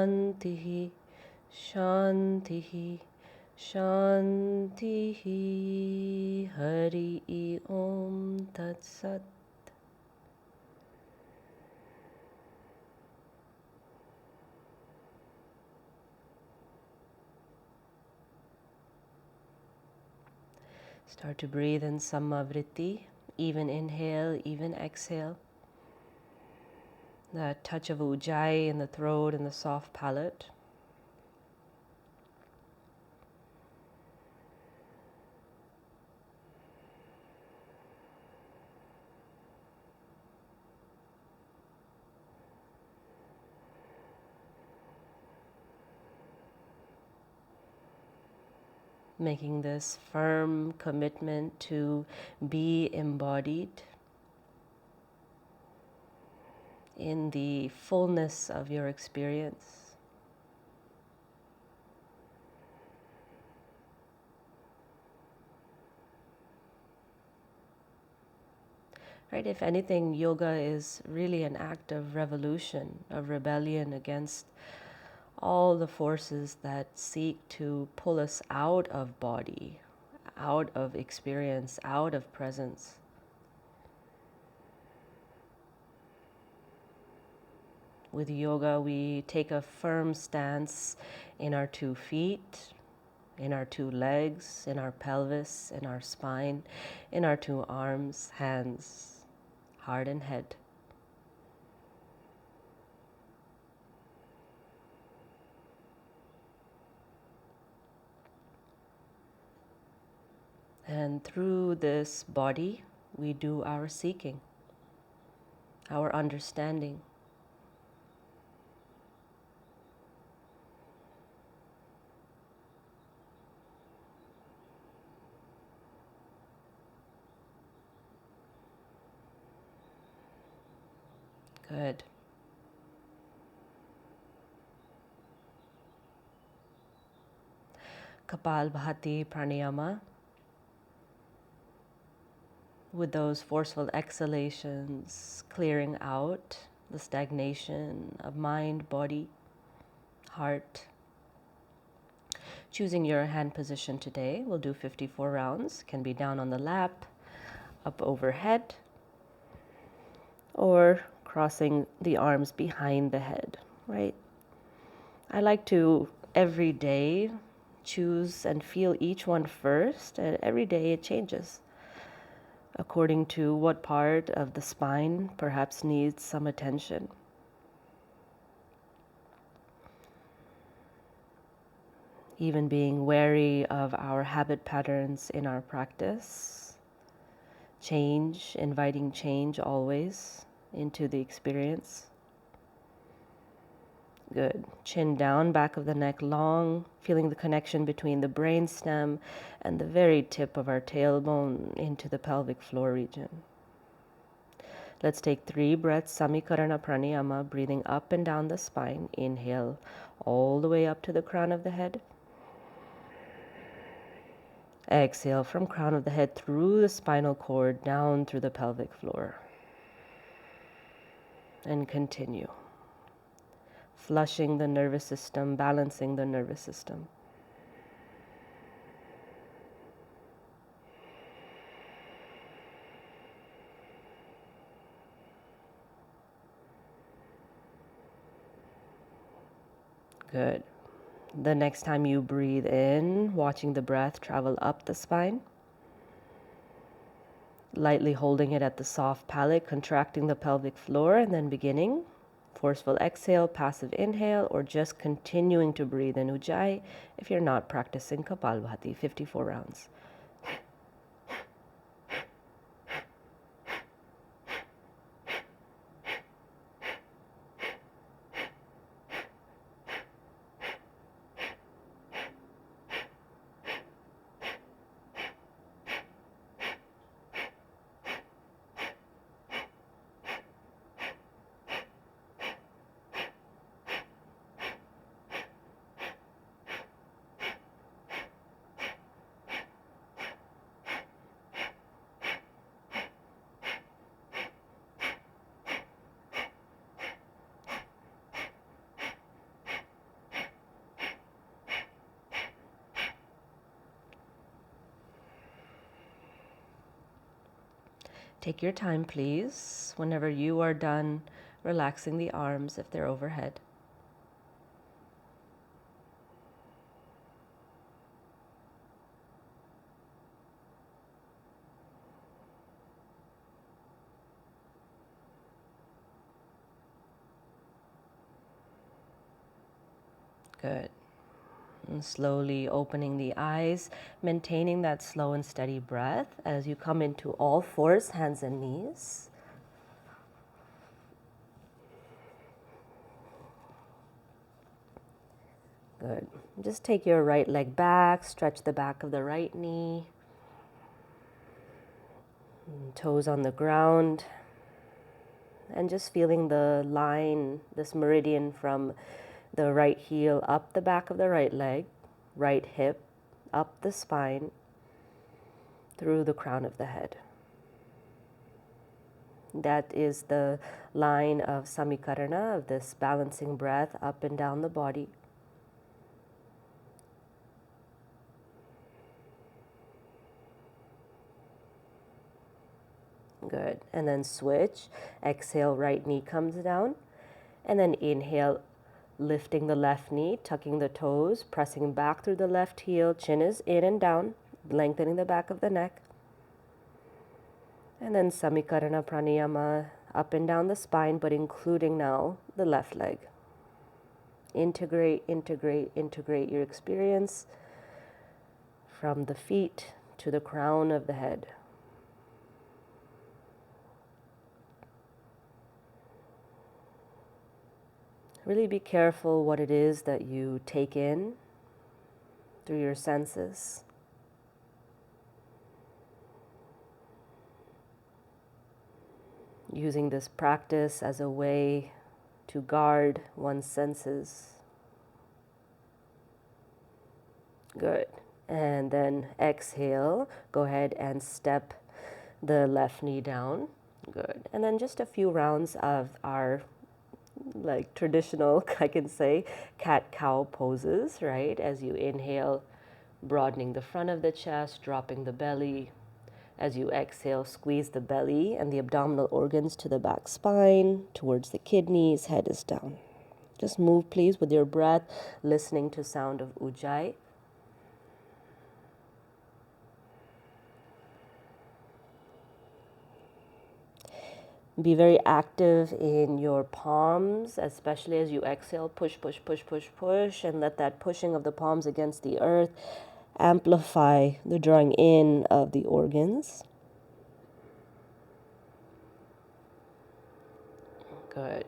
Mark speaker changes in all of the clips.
Speaker 1: Shantihi, Shantihi, Shantihi. Hari Om Tat Sat. Start to breathe in Samavritti, even inhale, even exhale. That touch of ujjayi in the throat and the soft palate. Making this firm commitment to be embodied in the fullness of your experience. Right? If anything, yoga is really an act of revolution, of rebellion against all the forces that seek to pull us out of body, out of experience, out of presence. With yoga, we take a firm stance in our 2 feet, in our 2 legs, in our pelvis, in our spine, in our 2 arms, hands, heart and head. And through this body, we do our seeking, our understanding. Good. Kapalbhati Pranayama. With those forceful exhalations, clearing out the stagnation of mind, body, heart. Choosing your hand position today, we'll do 54 rounds. Can be down on the lap, up overhead, or crossing the arms behind the head, right? I like to every day choose and feel each one first, and every day it changes according to what part of the spine perhaps needs some attention. Even being wary of our habit patterns in our practice. Change, inviting change always into the experience. Good. Chin down, back of the neck long, feeling the connection between the brain stem and the very tip of our tailbone into the pelvic floor region. Let's take 3 breaths, Samikarana Pranayama, breathing up and down the spine. Inhale all the way up to the crown of the head. Exhale from crown of the head through the spinal cord, down through the pelvic floor. And continue. Flushing the nervous system, balancing the nervous system. Good. The next time you breathe in, watching the breath travel up the spine. Lightly holding it at the soft palate, contracting the pelvic floor, and then beginning. Forceful exhale, passive inhale, or just continuing to breathe in ujjayi if you're not practicing Kapalbhati, 54 rounds. Take your time, please, whenever you are done relaxing the arms if they're overhead. Good. And slowly opening the eyes, maintaining that slow and steady breath as you come into all fours, hands and knees. Good. Just take your right leg back, stretch the back of the right knee. Toes on the ground. And just feeling the line, this meridian from the right heel up the back of the right leg, right hip, up the spine, through the crown of the head. That is the line of samikarana, of this balancing breath up and down the body. Good. And then switch. Exhale, right knee comes down. And then inhale, lifting the left knee, tucking the toes, pressing back through the left heel. Chin is in and down, lengthening the back of the neck. And then samikarana pranayama, up and down the spine, but including now the left leg. Integrate, integrate, integrate your experience from the feet to the crown of the head. Really be careful what it is that you take in through your senses. Using this practice as a way to guard one's senses. Good. And then exhale, go ahead and step the left knee down. Good. And then just a few rounds of our traditional, I can say, cat-cow poses, right? As you inhale, broadening the front of the chest, dropping the belly. As you exhale, squeeze the belly and the abdominal organs to the back spine, towards the kidneys, head is down. Just move, please, with your breath, listening to sound of ujjayi. Be very active in your palms, especially as you exhale. Push, push, push, push, push, and let that pushing of the palms against the earth amplify the drawing in of the organs. Good.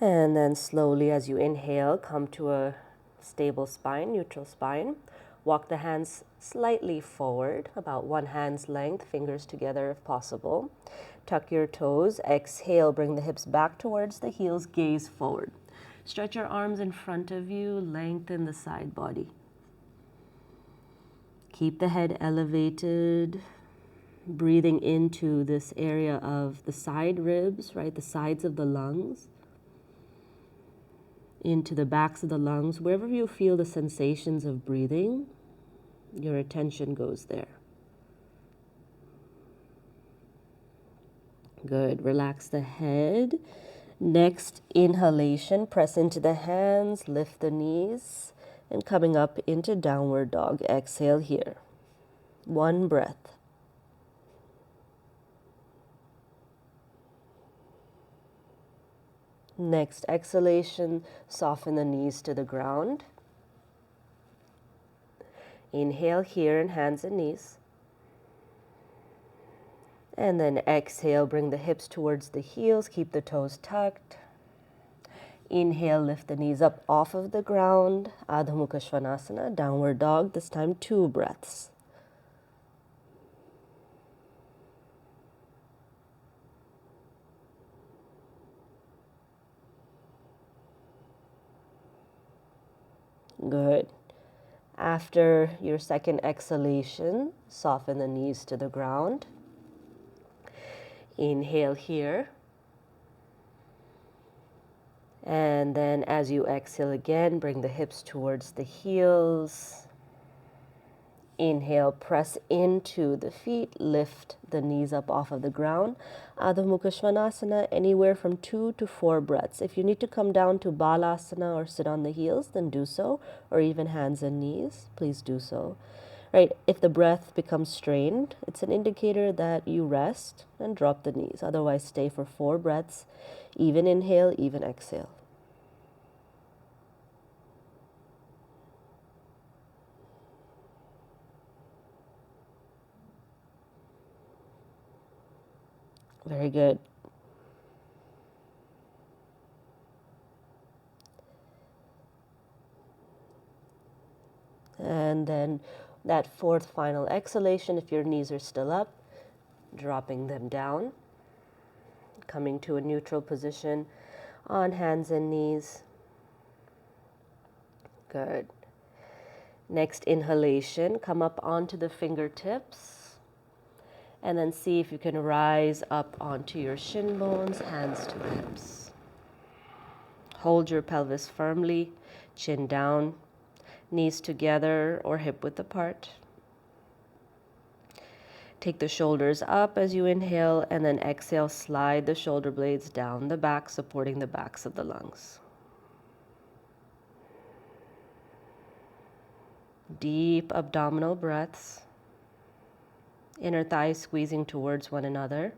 Speaker 1: And then slowly, as you inhale, come to a stable spine, neutral spine. Walk the hands slightly forward, about one hand's length, fingers together if possible. Tuck your toes. Exhale, bring the hips back towards the heels, gaze forward. Stretch your arms in front of you, lengthen the side body. Keep the head elevated, breathing into this area of the side ribs, right, the sides of the lungs, into the backs of the lungs. Wherever you feel the sensations of breathing, your attention goes there. Good. Relax the head. Next inhalation, press into the hands, lift the knees, and coming up into downward dog. Exhale here. One breath. Next exhalation, soften the knees to the ground. Inhale here in hands and knees. And then exhale, bring the hips towards the heels, keep the toes tucked. Inhale, lift the knees up off of the ground. Adho Mukha Svanasana, downward dog, this time 2 breaths. Good. After your second exhalation, soften the knees to the ground. Inhale here. And then as you exhale again, bring the hips towards the heels. Inhale, press into the feet, lift the knees up off of the ground. Adho Mukha Svanasana, anywhere from 2 to 4 breaths. If you need to come down to Balasana or sit on the heels, then do so, or even hands and knees, please do so. Right, if the breath becomes strained, it's an indicator that you rest and drop the knees. Otherwise, stay for 4 breaths, even inhale, even exhale. Very good. And then that 4th final exhalation, if your knees are still up, dropping them down, coming to a neutral position on hands and knees. Good. Next inhalation, come up onto the fingertips, and then see if you can rise up onto your shin bones, hands to the hips. Hold your pelvis firmly, chin down, knees together or hip width apart. Take the shoulders up as you inhale, and then exhale, slide the shoulder blades down the back, supporting the backs of the lungs. Deep abdominal breaths. Inner thighs squeezing towards one another.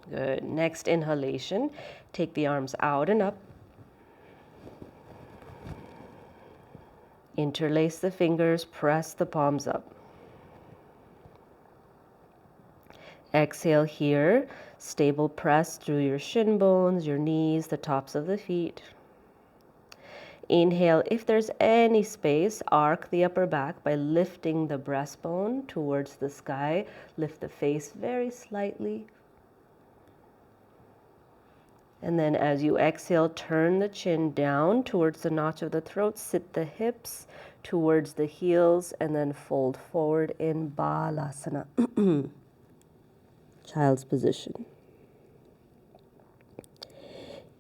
Speaker 1: Good. Next inhalation, take the arms out and up. Interlace the fingers, press the palms up. Exhale here, stable press through your shin bones, your knees, the tops of the feet. Inhale, if there's any space, arc the upper back by lifting the breastbone towards the sky. Lift the face very slightly. And then as you exhale, turn the chin down towards the notch of the throat, sit the hips towards the heels, and then fold forward in Balasana, child's position.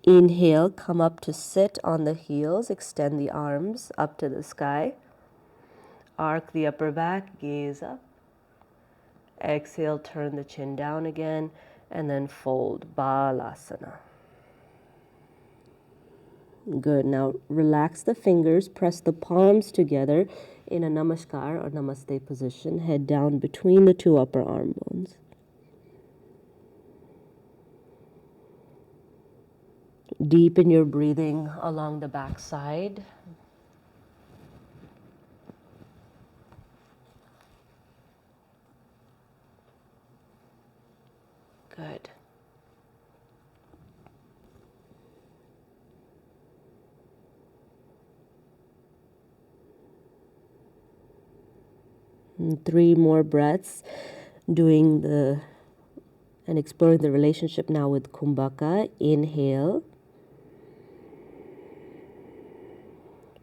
Speaker 1: Inhale, come up to sit on the heels, extend the arms up to the sky. Arc the upper back, gaze up. Exhale, turn the chin down again, and then fold, Balasana. Good. Now relax the fingers, press the palms together in a Namaskar or Namaste position, head down between the 2 upper arm bones. Deepen your breathing along the back side. Good. And 3 more breaths, doing and exploring the relationship now with kumbaka. Inhale.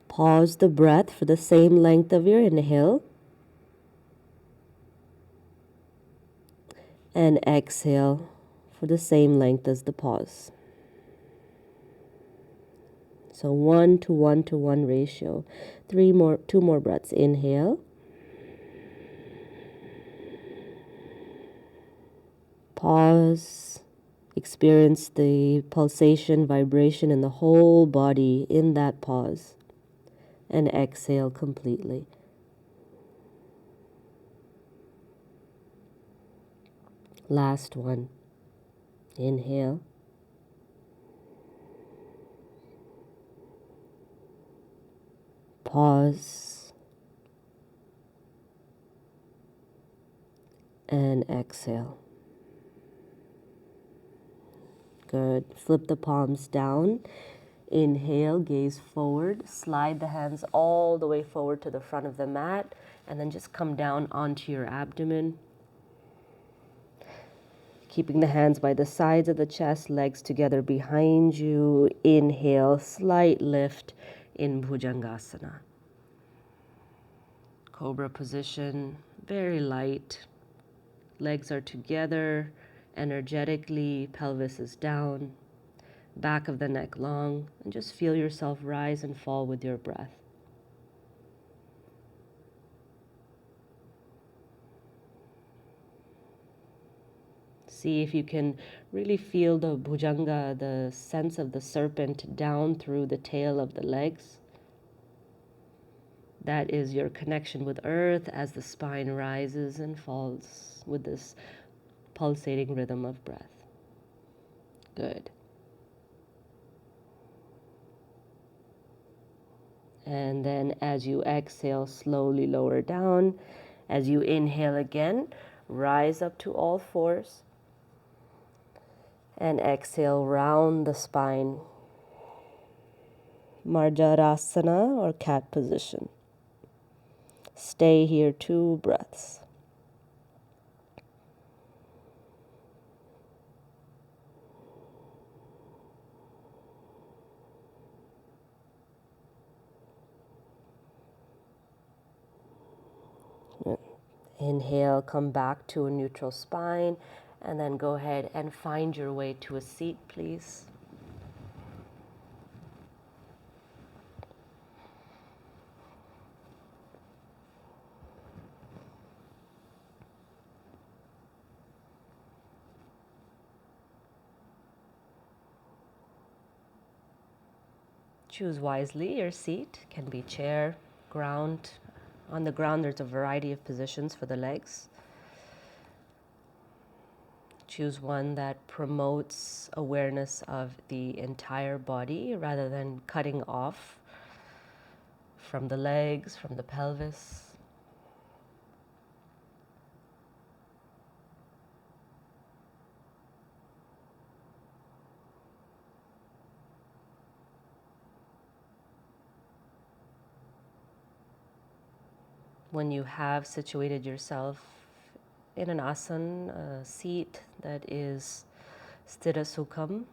Speaker 1: Pause the breath for the same length of your inhale. And exhale for the same length as the pause. So 1 to 1 to 1 ratio. 2 more breaths. Inhale. Pause. Experience the pulsation, vibration in the whole body in that pause. And exhale completely. Last one. Inhale. Pause. And exhale. Good. Flip the palms down. Inhale, gaze forward. Slide the hands all the way forward to the front of the mat. And then just come down onto your abdomen. Keeping the hands by the sides of the chest, legs together behind you. Inhale, slight lift in Bhujangasana. Cobra position, very light. Legs are together, Energetically, pelvis is down, back of the neck long, and just feel yourself rise and fall with your breath. See if you can really feel the bhujanga, the sense of the serpent down through the tail of the legs. That is your connection with earth as the spine rises and falls with this pulsating rhythm of breath. Good. And then as you exhale, slowly lower down. As you inhale again, rise up to all fours. And exhale, round the spine. Āsana or cat position. Stay here 2 breaths. Inhale, come back to a neutral spine, and then go ahead and find your way to a seat, please. Choose wisely. Your seat can be chair, ground. On the ground, there's a variety of positions for the legs. Choose one that promotes awareness of the entire body rather than cutting off from the legs, from the pelvis. When you have situated yourself in an asana, a seat that is sthira sukham,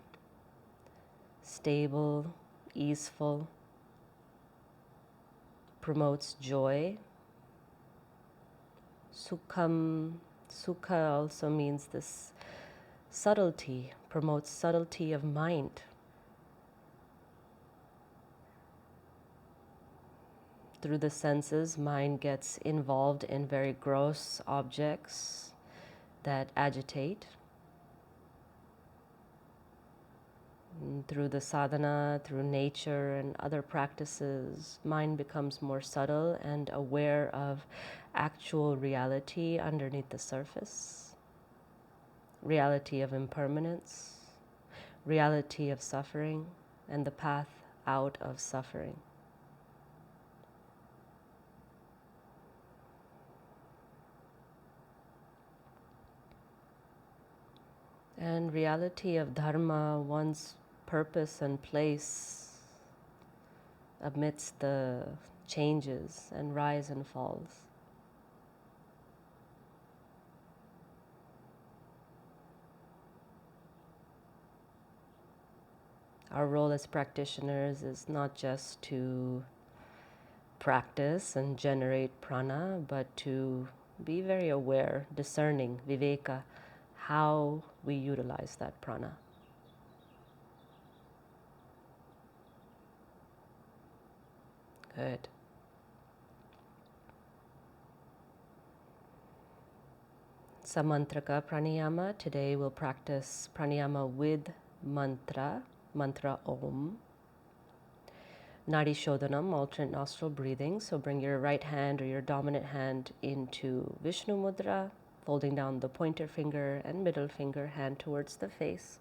Speaker 1: stable, easeful, promotes joy. Sukham, sukha also means this subtlety, promotes subtlety of mind. Through the senses, mind gets involved in very gross objects that agitate. And through the sadhana, through nature and other practices, mind becomes more subtle and aware of actual reality underneath the surface. Reality of impermanence, reality of suffering, and the path out of suffering. And reality of dharma, one's purpose and place amidst the changes and rise and falls. Our role as practitioners is not just to practice and generate prana, but to be very aware, discerning, viveka, how we utilize that prana. Good. Samantraka pranayama. Today we'll practice pranayama with mantra, mantra Om. Nadi shodhanam, alternate nostril breathing. So bring your right hand or your dominant hand into Vishnu mudra, folding down the pointer finger and middle finger, hand towards the face.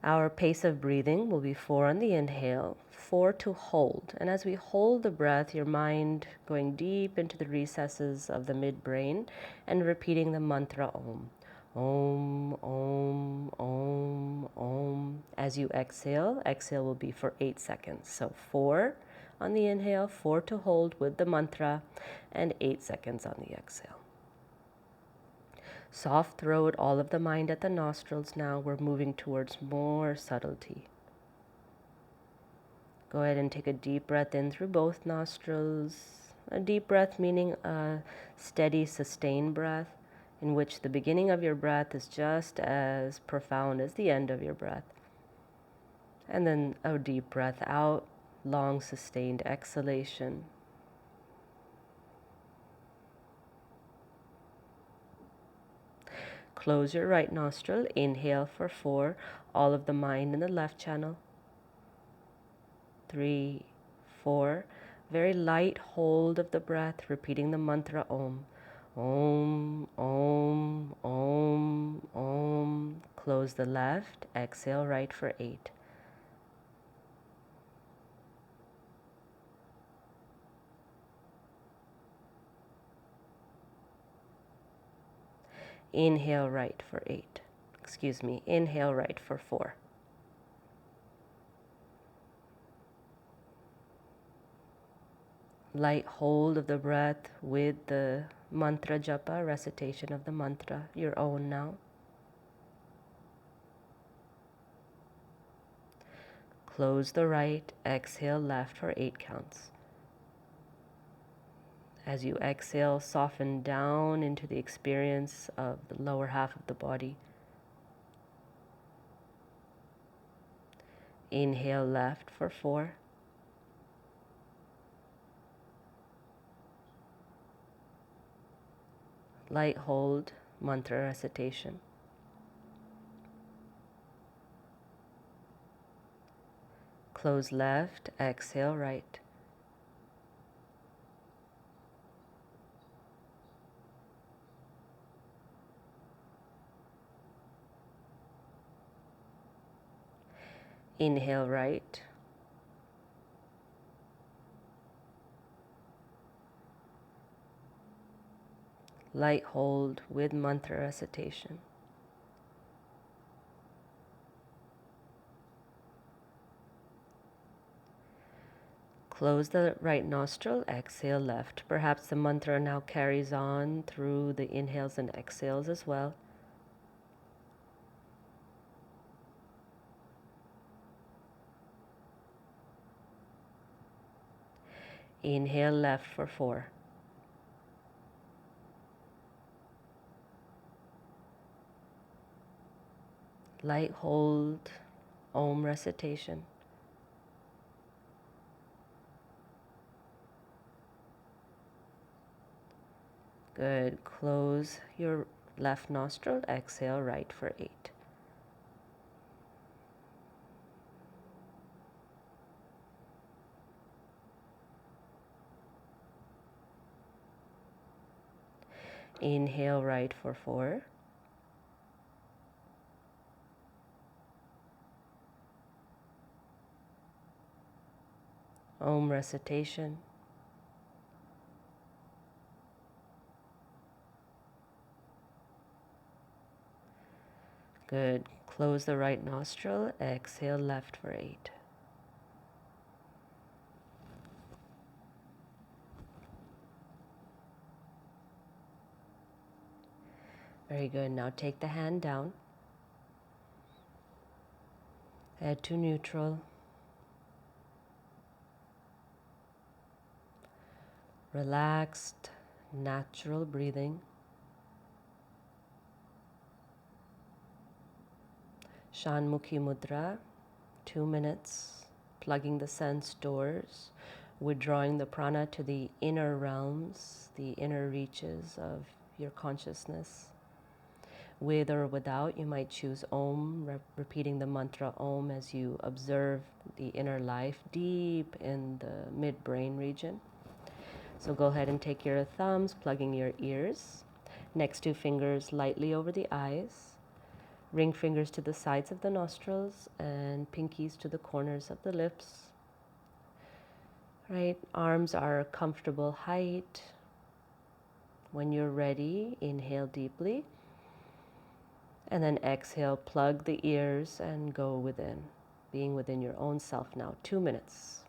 Speaker 1: Our pace of breathing will be 4 on the inhale, 4 to hold. And as we hold the breath, your mind going deep into the recesses of the midbrain and repeating the mantra Om. Om, Om, Om, Om. As you exhale, exhale will be for 8 seconds. So 4 on the inhale, 4 to hold with the mantra, and 8 seconds on the exhale. Soft throat, all of the mind at the nostrils now. We're moving towards more subtlety. Go ahead and take a deep breath in through both nostrils. A deep breath meaning a steady, sustained breath. in which the beginning of your breath is just as profound as the end of your breath. And then a deep breath out, long sustained exhalation. Close your right nostril, inhale for 4, all of the mind in the left channel. 3, 4, very light hold of the breath, repeating the mantra Om. Om, Om, Om, Om. Close the left, exhale right for 8. Inhale right for 8. Inhale right for 4. Light hold of the breath with the mantra japa, recitation of the mantra, your own now. Close the right, exhale left for 8 counts. As you exhale, soften down into the experience of the lower half of the body. Inhale left for 4. Light hold, mantra recitation. Close left, exhale right. Inhale right. Light hold with mantra recitation. Close the right nostril, exhale left. Perhaps the mantra now carries on through the inhales and exhales as well. Inhale left for 4. Light hold, Om recitation. Good. Close your left nostril, exhale right for 8. Inhale right for 4. Om recitation. Good. Close the right nostril, exhale left for 8. Very good. Now take the hand down. Head to neutral. Relaxed, natural breathing. Shanmukhi Mudra, 2 minutes, plugging the sense doors, withdrawing the prana to the inner realms, the inner reaches of your consciousness. With or without, you might choose Om, repeating the mantra Om as you observe the inner life deep in the mid-brain region. So go ahead and take your thumbs, plugging your ears. Next 2 fingers lightly over the eyes. Ring fingers to the sides of the nostrils and pinkies to the corners of the lips. Right, arms are a comfortable height. When you're ready, inhale deeply. And then exhale, plug the ears and go within, being within your own self now. 2 minutes.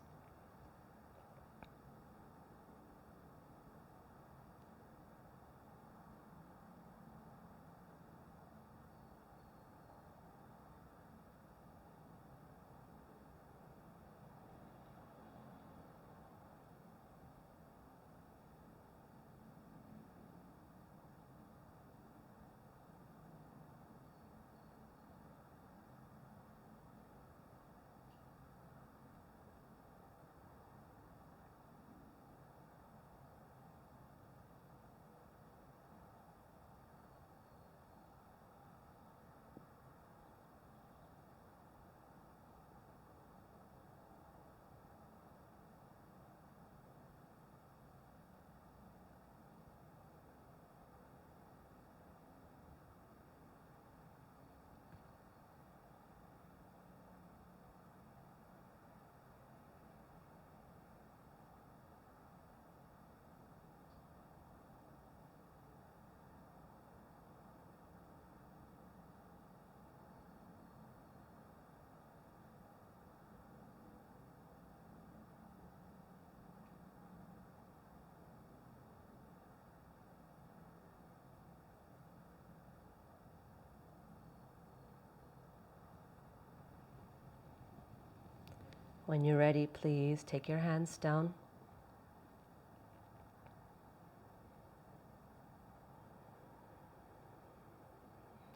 Speaker 1: When you're ready, please take your hands down.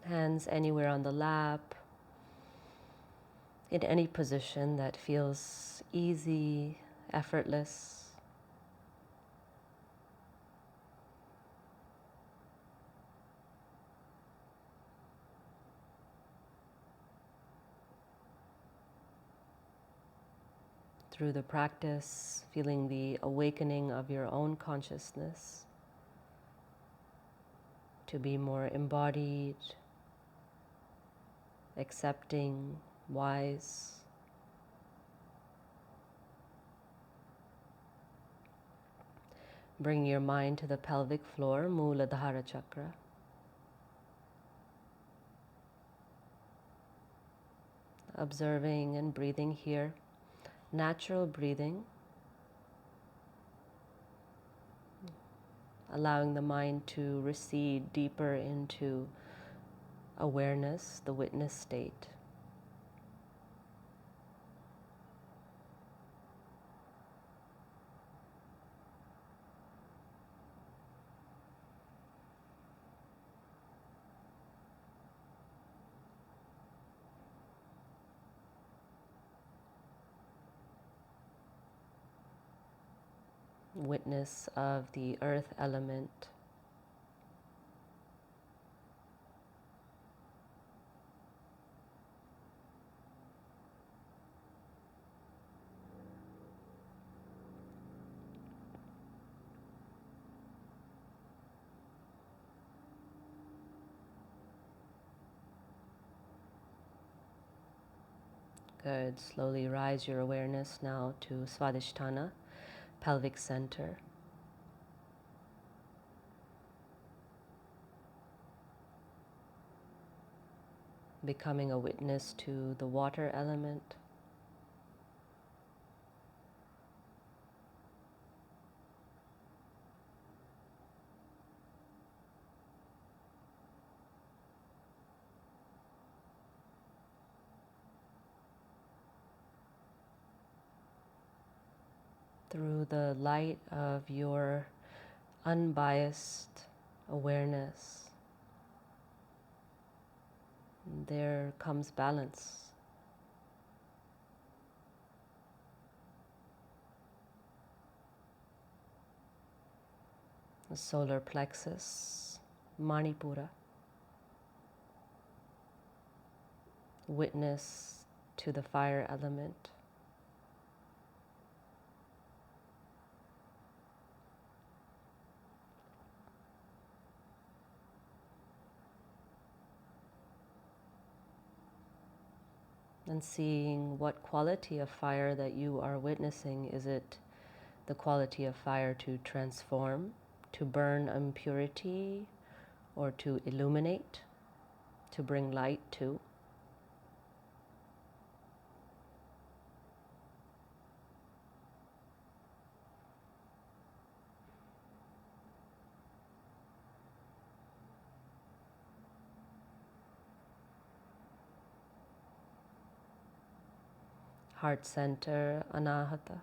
Speaker 1: Hands anywhere on the lap, in any position that feels easy, effortless. Through the practice, feeling the awakening of your own consciousness to be more embodied, accepting, wise. Bring your mind to the pelvic floor, Muladhara Chakra. Observing and breathing here, natural breathing, allowing the mind to recede deeper into awareness, the witness state. Witness of the earth element. Good. Slowly rise your awareness now to Svadhisthana, pelvic center. Becoming a witness to the water element. Through the light of your unbiased awareness, there comes balance. The solar plexus, Manipura, witness to the fire element. And seeing what quality of fire that you are witnessing. Is it the quality of fire to transform, to burn impurity, or to illuminate, to bring light to? Heart center, Anahata.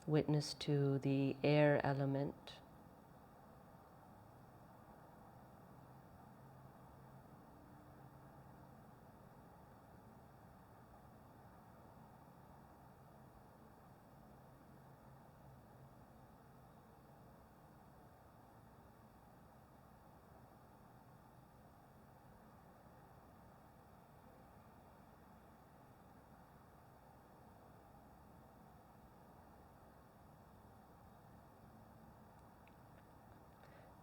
Speaker 1: Witness to the air element.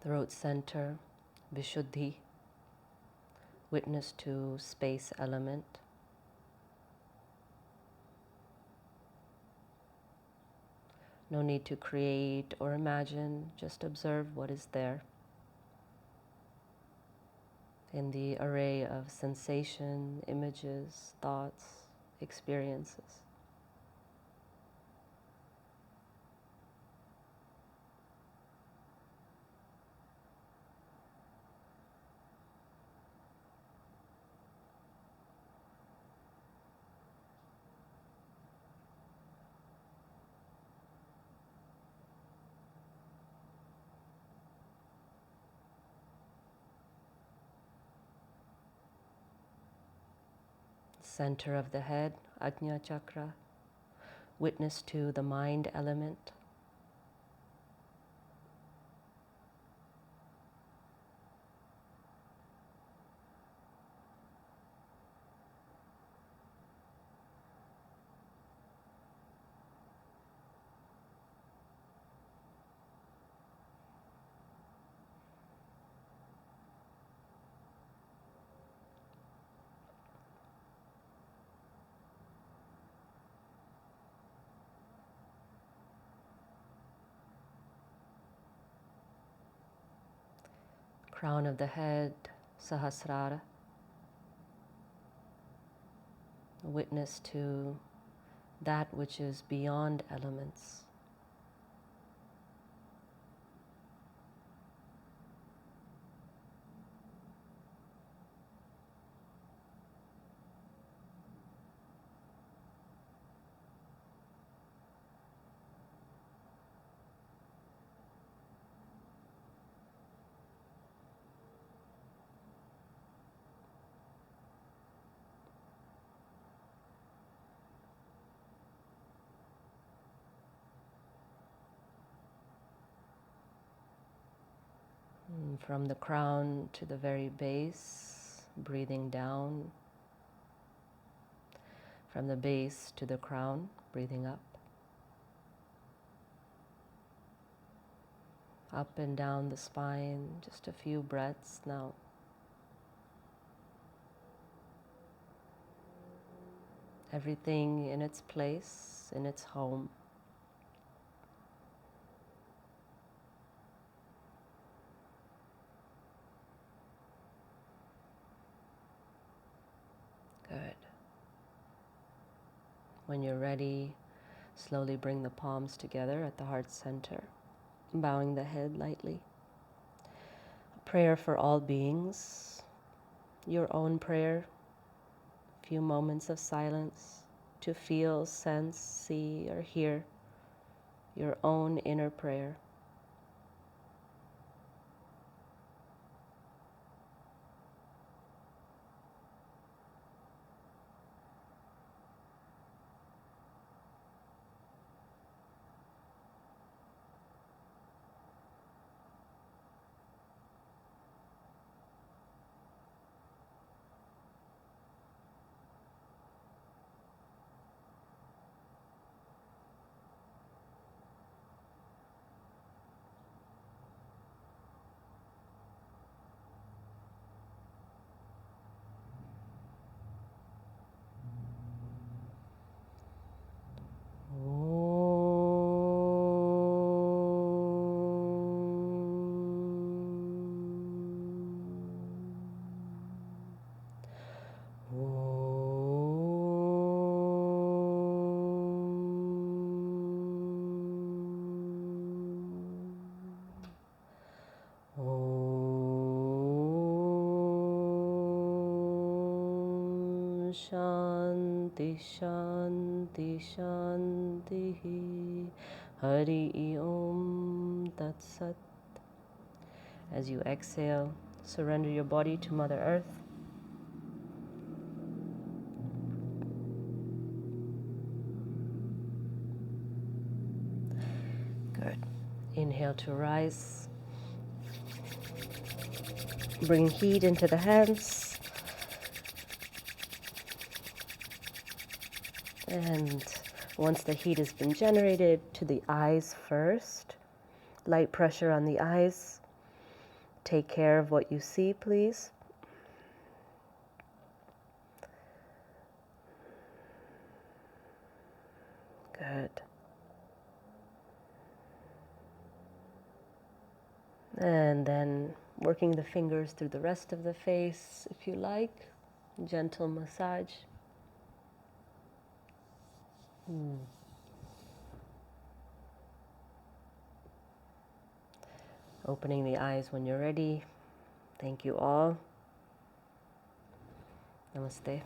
Speaker 1: Throat center, Vishuddhi. Witness to space element. No need to create or imagine, just observe what is there in the array of sensation, images, thoughts, experiences. center of the head, Ajna Chakra, witness to the mind element. Crown of the head, Sahasrara, witness to that which is beyond elements. And from the crown to the very base, breathing down. From the base to the crown, breathing up. Up and down the spine, just a few breaths now. Everything in its place, in its home. Good. When you're ready, slowly bring the palms together at the heart center, bowing the head lightly. A prayer for all beings, your own prayer, a few moments of silence to feel, sense, see, or hear your own inner prayer. Shanti, Shanti, Shanti, Hari Om Tat Sat. As you exhale, surrender your body to Mother Earth. Good. Inhale to rise. Bring heat into the hands. And once the heat has been generated, to the eyes first. Light pressure on the eyes. Take care of what you see, please. Good. And then working the fingers through the rest of the face, if you like. Gentle massage. Opening the eyes when you're ready. Thank you all. Namaste.